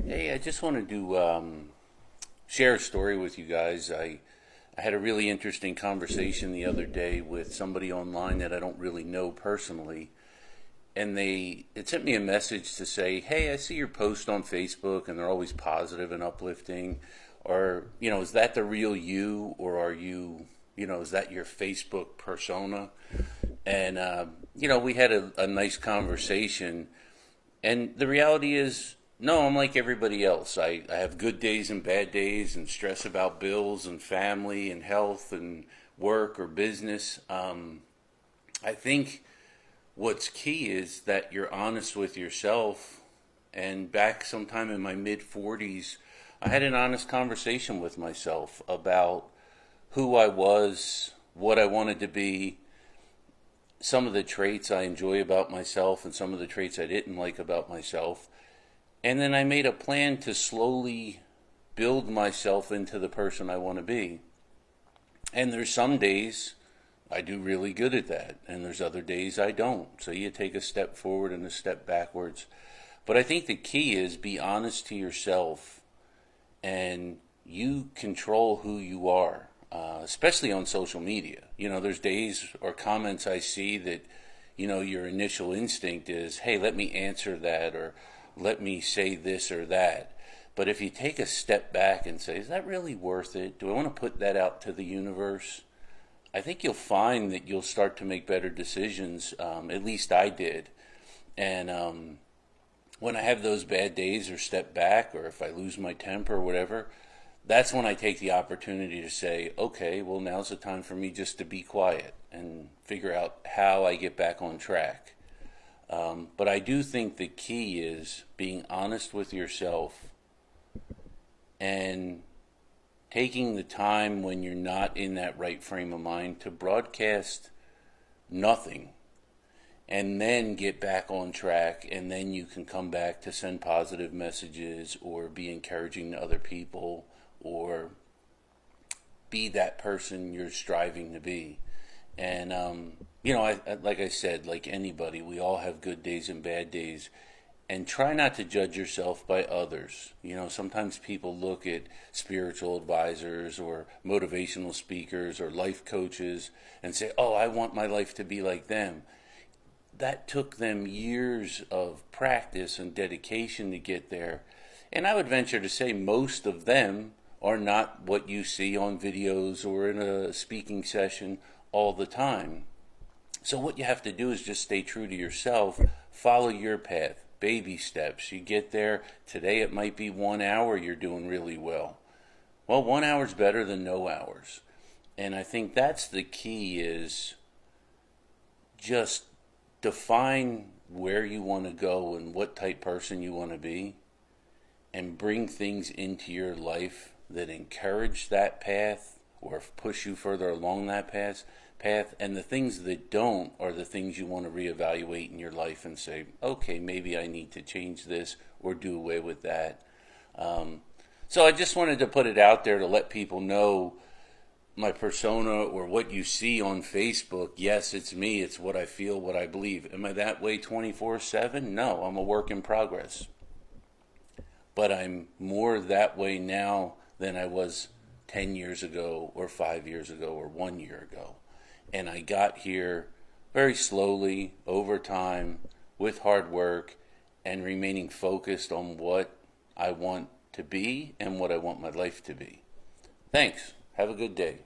Hey, I just wanted to share a story with you guys. I had a really interesting conversation the other day with somebody online that I don't really know personally, and they it sent me a message to say, "Hey, I see your post on Facebook, and they're always positive and uplifting. Or, is that the real you, or are you, is that your Facebook persona?" And we had a nice conversation, and the reality is, no, I'm like everybody else. I have good days and bad days and stress about bills and family and health and work or business. I think what's key is that you're honest with yourself. And back sometime in my mid 40s, I had an honest conversation with myself about who I was, what I wanted to be, some of the traits I enjoy about myself, and some of the traits I didn't like about myself. And then I made a plan to slowly build myself into the person I want to be. And there's some days I do really good at that, and there's other days I don't. So you take a step forward and a step backwards. But I think the key is be honest to yourself, and you control who you are, especially on social media. There's days or comments I see that, your initial instinct is, hey, let me answer that, or let me say this or that. But if you take a step back and say, is that really worth it? Do I want to put that out to the universe? I think you'll find that you'll start to make better decisions. At least I did. And when I have those bad days or step back, or if I lose my temper or whatever, that's when I take the opportunity to say, okay, well, now's the time for me just to be quiet and figure out how I get back on track. But I do think the key is being honest with yourself and taking the time when you're not in that right frame of mind to broadcast nothing, and then get back on track, and then you can come back to send positive messages or be encouraging to other people or be that person you're striving to be. And like I said, like anybody, we all have good days and bad days. And try not to judge yourself by others. Sometimes people look at spiritual advisors or motivational speakers or life coaches and say, oh, I want my life to be like them. That took them years of practice and dedication to get there. And I would venture to say most of them are not what you see on videos or in a speaking session all the time. So what you have to do is just stay true to yourself, follow your path, baby steps. You get there. Today it might be 1 hour you're doing really well. Well, 1 hour's better than no hours. And I think that's the key, is just define where you want to go and what type person you want to be, and bring things into your life that encourage that path or push you further along that path. And the things that don't are the things you want to reevaluate in your life and say, okay, maybe I need to change this or do away with that. So I just wanted to put it out there to let people know my persona, or what you see on Facebook. Yes, it's me. It's what I feel, what I believe. Am I that way 24/7? No, I'm a work in progress. But I'm more that way now than I was 10 years ago or 5 years ago or 1 year ago. And I got here very slowly, over time, with hard work, and remaining focused on what I want to be and what I want my life to be. Thanks. Have a good day.